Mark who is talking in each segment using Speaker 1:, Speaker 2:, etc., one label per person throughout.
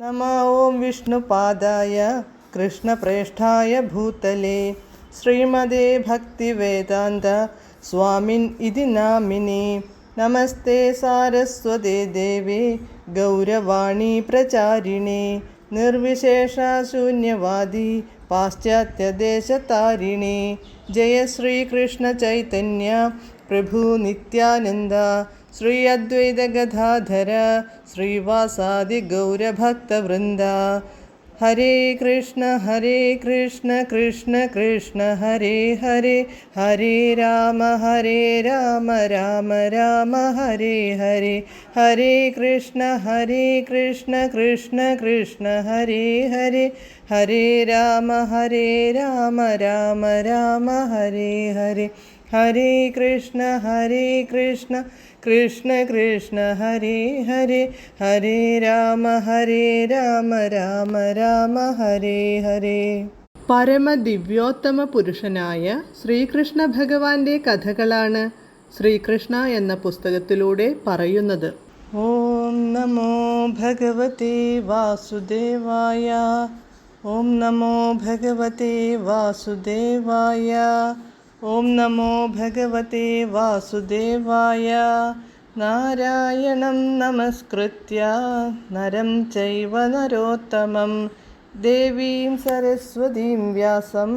Speaker 1: नमः ॐ विष्णुपादाय कृष्णप्रेष्ठाय भूतले श्रीमदे भक्तिवेदान्त स्वामिन् इति नामिने। नमस्ते सारस्वते देवे गौरवाणी प्रचारिणे निर्विशेषशून्यवादी पाश्चात्यदेशतारिणे। जय श्रीकृष्ण चैतन्य प्रभु नित्यानन्द श्री अद्वैत गदाधर श्रीवासादि गौरभक्तवृन्द। हरे कृष्ण कृष्ण कृष्ण हरे हरे, हरे राम राम राम हरे हरे। हरे कृष्ण कृष्ण कृष्ण हरे हरे, हरे राम राम राम हरे हरे। हरे कृष्ण कृष्ण कृष्ण हरे हरे, हरे राम राम हरे हरे. പരമദിവ്യോത്തമ പുരുഷനായ ശ്രീകൃഷ്ണ ഭഗവാന്റെ കഥകളാണ് ശ്രീകൃഷ്ണ എന്ന പുസ്തകത്തിലൂടെ പറയുന്നത്. ഓം നമോ ഭഗവതേ വാസുദേവായ, ഓം നമോ ഭഗവതേ വാസുദേവായ, ഓം നമോ ഭഗവതേ വാസുദേവായ. നാരായണം നമസ്കൃത്യ നരം ചൈവ നരോത്തമം ദേവീം സരസ്വതീം വ്യാസം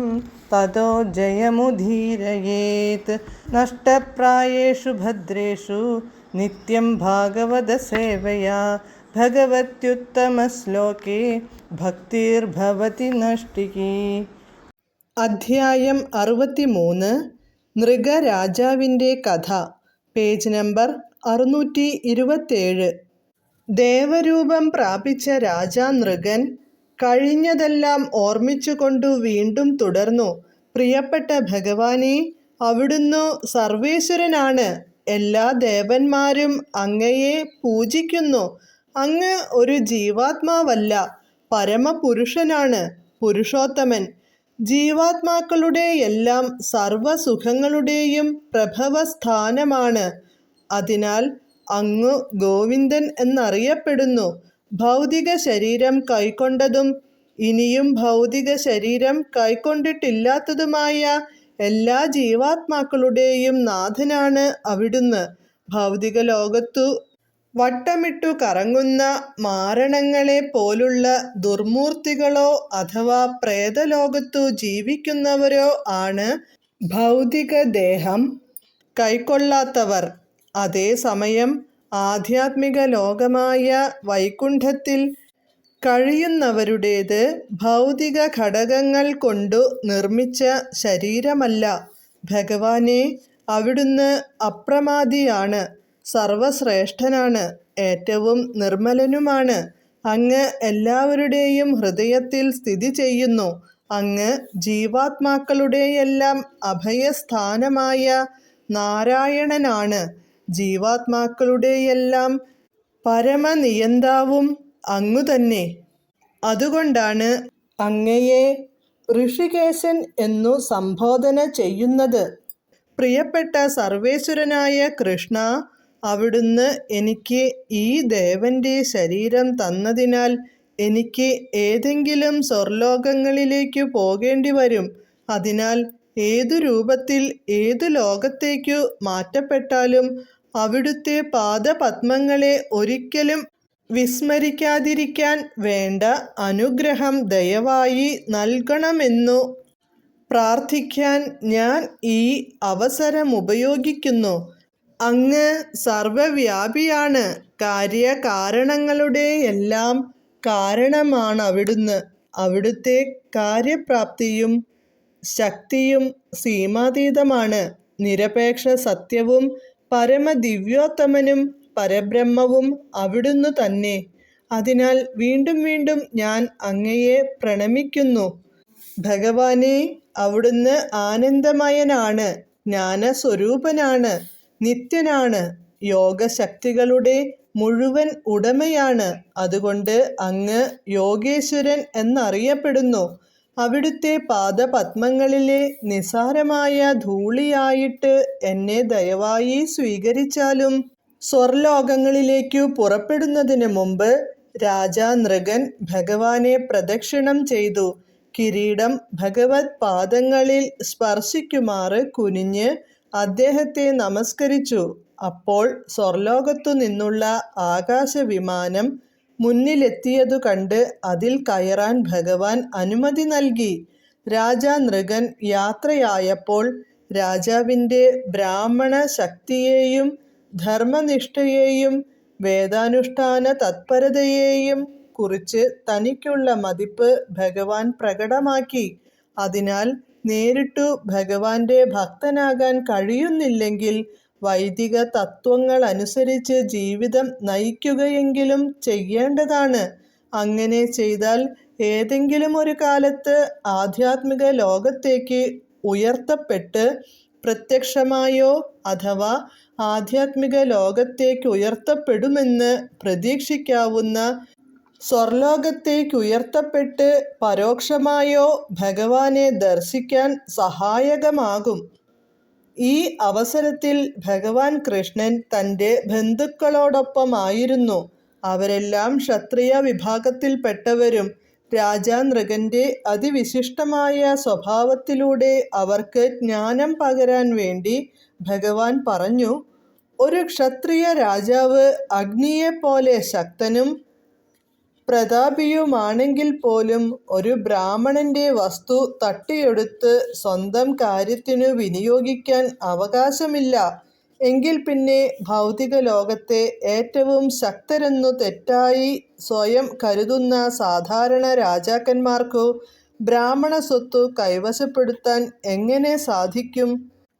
Speaker 1: തതോ ജയമുദീരയേത്. നഷ്ടപ്രായേഷു ഭദ്രേഷു നിത്യം ഭാഗവത സേവയാ ഭഗവത്യുത്തമശ്ലോകേ ഭക്തിർഭവതി നഷ്ടികീ. അധ്യായം 63 നൃഗരാജാവിൻ്റെ കഥ. Page number 627. ദേവരൂപം പ്രാപിച്ച രാജാ നൃഗൻ കഴിഞ്ഞതെല്ലാം ഓർമ്മിച്ചുകൊണ്ടു വീണ്ടും തുടർന്നു. പ്രിയപ്പെട്ട ഭഗവാനേ, അവിടുന്ന് സർവേശ്വരനാണ്. എല്ലാ ദേവന്മാരും അങ്ങയെ പൂജിക്കുന്നു. അങ്ങ് ഒരു ജീവാത്മാവല്ല, പരമപുരുഷനാണ്, പുരുഷോത്തമൻ. ജീവാത്മാക്കളുടെയെല്ലാം സർവസുഖങ്ങളുടെയും പ്രഭവസ്ഥാനമാണ്. അതിനാൽ അങ്ങ് ഗോവിന്ദൻ എന്നറിയപ്പെടുന്നു. ഭൗതിക ശരീരം കൈക്കൊണ്ടതും ഇനിയും ഭൗതിക ശരീരം കൈക്കൊണ്ടിട്ടില്ലാത്തതുമായ എല്ലാ ജീവാത്മാക്കളുടെയും നാഥനാണ് അവിടുന്ന്. ഭൗതിക ലോകത്തു വട്ടമിട്ടു കറങ്ങുന്ന മാരണങ്ങളെ പോലുള്ള ദുർമൂർത്തികളോ അഥവാ പ്രേതലോകത്തു ജീവിക്കുന്നവരോ ആണ് ഭൗതികദേഹം കൈക്കൊള്ളാത്തവർ. അതേസമയം ആധ്യാത്മിക ലോകമായ വൈകുണ്ഠത്തിൽ കഴിയുന്നവരുടേത് ഭൗതിക ഘടകങ്ങൾ കൊണ്ടു നിർമ്മിച്ച ശരീരമല്ല. ഭഗവാനേ, അവിടുന്ന് അപ്രമാദിയാണ്, സർവശ്രേഷ്ഠനാണ്, ഏറ്റവും നിർമ്മലനുമാണ്. അങ്ങ് എല്ലാവരുടെയും ഹൃദയത്തിൽ സ്ഥിതി ചെയ്യുന്നു. അങ്ങ് ജീവാത്മാക്കളുടെയെല്ലാം അഭയസ്ഥാനമായ നാരായണനാണ്. ജീവാത്മാക്കളുടെയെല്ലാം പരമനിയന്താവും അങ്ങുതന്നെ. അതുകൊണ്ടാണ് അങ്ങയെ ഋഷികേശൻ എന്നു സംബോധന ചെയ്യുന്നത്. പ്രിയപ്പെട്ട സർവേശ്വരനായ കൃഷ്ണ, അവിടുന്ന് എനിക്ക് ഈ ദേവന്റെ ശരീരം തന്നതിനാൽ എനിക്ക് ഏതെങ്കിലും സ്വർലോകങ്ങളിലേക്കു പോകേണ്ടി വരും. അതിനാൽ ഏതു രൂപത്തിൽ ഏതു ലോകത്തേക്കു മാറ്റപ്പെട്ടാലും അവിടുത്തെ പാദപദ്മങ്ങളെ ഒരിക്കലും വിസ്മരിക്കാതിരിക്കാൻ വേണ്ട അനുഗ്രഹം ദയവായി നൽകണമെന്നു പ്രാർത്ഥിക്കാൻ ഞാൻ ഈ അവസരമുപയോഗിക്കുന്നു. അങ്ങ് സർവവ്യാപിയാണ്, കാര്യകാരണങ്ങളുടെയെല്ലാം കാരണമാണവിടുന്ന്. അവിടുത്തെ കാര്യപ്രാപ്തിയും ശക്തിയും സീമാതീതമാണ്. നിരപേക്ഷ സത്യവും പരമദിവ്യോത്തമനും പരബ്രഹ്മവും അവിടുന്ന് തന്നെ. അതിനാൽ വീണ്ടും വീണ്ടും ഞാൻ അങ്ങയെ പ്രണമിക്കുന്നു. ഭഗവാനേ, അവിടുന്ന് ആനന്ദമയനാണ്, ജ്ഞാനസ്വരൂപനാണ്, നിത്യനാണ്, യോഗശക്തികളുടെ മുഴുവൻ ഉടമയാണ്. അതുകൊണ്ട് അങ്ങ് യോഗേശ്വരൻ എന്നറിയപ്പെടുന്നു. അവിടുത്തെ പാദപദ്മങ്ങളിലെ നിസാരമായ ധൂളിയായിട്ട് എന്നെ ദയവായി സ്വീകരിച്ചാലും. സ്വർലോകങ്ങളിലേക്കു പുറപ്പെടുന്നതിന് മുമ്പ് രാജാ നൃഗൻ ഭഗവാനെ പ്രദക്ഷിണം ചെയ്തു. കിരീടം ഭഗവത് പാദങ്ങളിൽ സ്പർശിക്കുമാറ് കുനിഞ്ഞ് അദ്ദേഹത്തെ നമസ്കരിച്ചു. അപ്പോൾ സ്വർലോകത്തു നിന്നുള്ള ആകാശവിമാനം മുന്നിലെത്തിയതു കണ്ട് അതിൽ കയറാൻ ഭഗവാൻ അനുമതി നൽകി. രാജാ നൃഗൻ യാത്രയായപ്പോൾ രാജാവിൻ്റെ ബ്രാഹ്മണ ശക്തിയെയും ധർമ്മനിഷ്ഠയെയും വേദാനുഷ്ഠാന തത്പരതയെയും കുറിച്ച് തനിക്കുള്ള മതിപ്പ് ഭഗവാൻ പ്രകടമാക്കി. അതിനാൽ നേരിട്ടു ഭഗവാന്റെ ഭക്തനാകാൻ കഴിയുന്നില്ലെങ്കിൽ വൈദിക തത്വങ്ങൾ അനുസരിച്ച് ജീവിതം നയിക്കുകയെങ്കിലും ചെയ്യേണ്ടതാണ്. അങ്ങനെ ചെയ്താൽ ഏതെങ്കിലും ഒരു കാലത്ത് ആധ്യാത്മിക ലോകത്തേക്ക് ഉയർത്തപ്പെട്ട് പ്രത്യക്ഷമായോ അഥവാ ആധ്യാത്മിക ലോകത്തേക്ക് ഉയർത്തപ്പെടുമെന്ന് പ്രതീക്ഷിക്കാവുന്ന സ്വർലോകത്തേക്കുയർത്തപ്പെട്ട് പരോക്ഷമായോ ഭഗവാനെ ദർശിക്കാൻ സഹായകമാകും. ഈ അവസരത്തിൽ ഭഗവാൻ കൃഷ്ണൻ തൻ്റെ ബന്ധുക്കളോടൊപ്പമായിരുന്നു. അവരെല്ലാം ക്ഷത്രിയ വിഭാഗത്തിൽപ്പെട്ടവരും. രാജാ നൃഗൻ്റെ അതിവിശിഷ്ടമായ സ്വഭാവത്തിലൂടെ അവർക്ക് ജ്ഞാനം പകരാൻ വേണ്ടി ഭഗവാൻ പറഞ്ഞു, ഒരു ക്ഷത്രിയ രാജാവ് അഗ്നിയെപ്പോലെ ശക്തനും പ്രതാപിയുമാണെങ്കിൽ പോലും ഒരു ബ്രാഹ്മണന്റെ വസ്തു തട്ടിയെടുത്ത് സ്വന്തം കാര്യത്തിനു വിനിയോഗിക്കാൻ അവകാശമില്ല. എങ്കിൽ പിന്നെ ഭൗതിക ലോകത്തെ ഏറ്റവും ശക്തരെന്നു തെറ്റായി സ്വയം കരുതുന്ന സാധാരണ രാജാക്കന്മാർക്കു ബ്രാഹ്മണ സ്വത്തു കൈവശപ്പെടുത്താൻ എങ്ങനെ സാധിക്കും?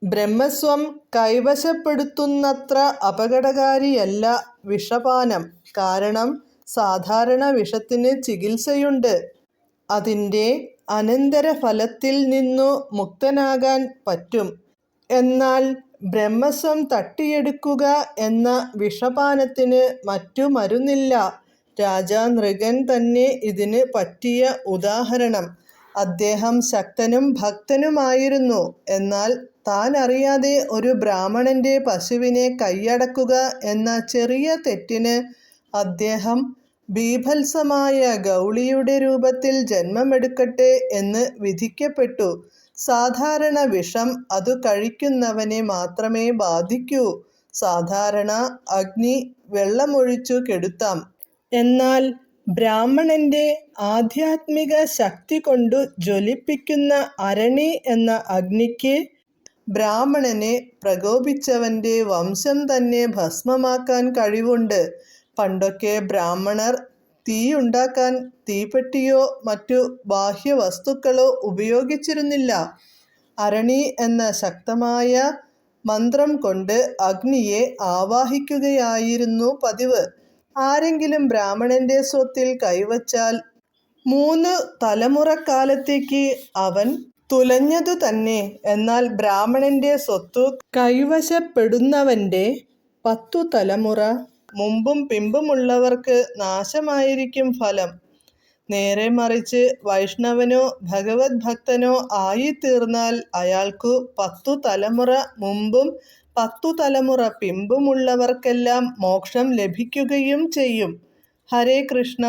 Speaker 1: ബ്രഹ്മസ്വം കൈവശപ്പെടുത്തുന്നത്ര അപകടകാരിയല്ല വിഷപാനം. കാരണം സാധാരണ വിഷത്തിന് ചികിത്സയുണ്ട്. അതിൻ്റെ അനന്തരഫലത്തിൽ നിന്നു മുക്തനാകാൻ പറ്റും. എന്നാൽ ബ്രഹ്മസ്വം തട്ടിയെടുക്കുക എന്ന വിഷപാനത്തിന് മറ്റു മരുന്നില്ല. രാജാ നൃഗൻ തന്നെ ഇതിന് പറ്റിയ ഉദാഹരണം. അദ്ദേഹം ശക്തനും ഭക്തനുമായിരുന്നു. എന്നാൽ താൻ അറിയാതെ ഒരു ബ്രാഹ്മണന്റെ പശുവിനെ കൈയടക്കുക എന്ന ചെറിയ തെറ്റിന് അദ്ദേഹം ബീഭത്സമായ ഗൗളിയുടെ രൂപത്തിൽ ജന്മമെടുക്കട്ടെ എന്ന് വിധിക്കപ്പെട്ടു. സാധാരണ വിഷം അതു കഴിക്കുന്നവനെ മാത്രമേ ബാധിക്കൂ. സാധാരണ അഗ്നി വെള്ളമൊഴിച്ചു കെടുത്താം. എന്നാൽ ബ്രാഹ്മണന്റെ ആധ്യാത്മിക ശക്തി കൊണ്ടു ജ്വലിപ്പിക്കുന്ന അരണി എന്ന അഗ്നിക്ക് ബ്രാഹ്മണനെ പ്രകോപിച്ചവന്റെ വംശം തന്നെ ഭസ്മമാക്കാൻ കഴിവുണ്ട്. പണ്ടൊക്കെ ബ്രാഹ്മണർ തീയുണ്ടാക്കാൻ തീപ്പെട്ടിയോ മറ്റു ബാഹ്യവസ്തുക്കളോ ഉപയോഗിച്ചിരുന്നില്ല. അരണി എന്ന ശക്തമായ മന്ത്രം കൊണ്ട് അഗ്നിയെ ആവാഹിക്കുകയായിരുന്നു പതിവ്. ആരെങ്കിലും ബ്രാഹ്മണന്റെ സ്വത്തിൽ കൈവച്ചാൽ 3 തലമുറക്കാലത്തേക്ക് അവൻ തുലഞ്ഞതു തന്നെ. എന്നാൽ ബ്രാഹ്മണന്റെ സ്വത്തു കൈവശപ്പെടുന്നവന്റെ 10 തലമുറ മുമ്പും പിമ്പുമുള്ളവർക്ക് നാശമായിരിക്കും ഫലം. നേരെ മറിച്ച് വൈഷ്ണവനോ ഭഗവത് ഭക്തനോ ആയിത്തീർന്നാൽ അയാൾക്കു 10 തലമുറ മുമ്പും 10 തലമുറ പിമ്പുമുള്ളവർക്കെല്ലാം മോക്ഷം ലഭിക്കുകയും ചെയ്യും. ഹരേ കൃഷ്ണ.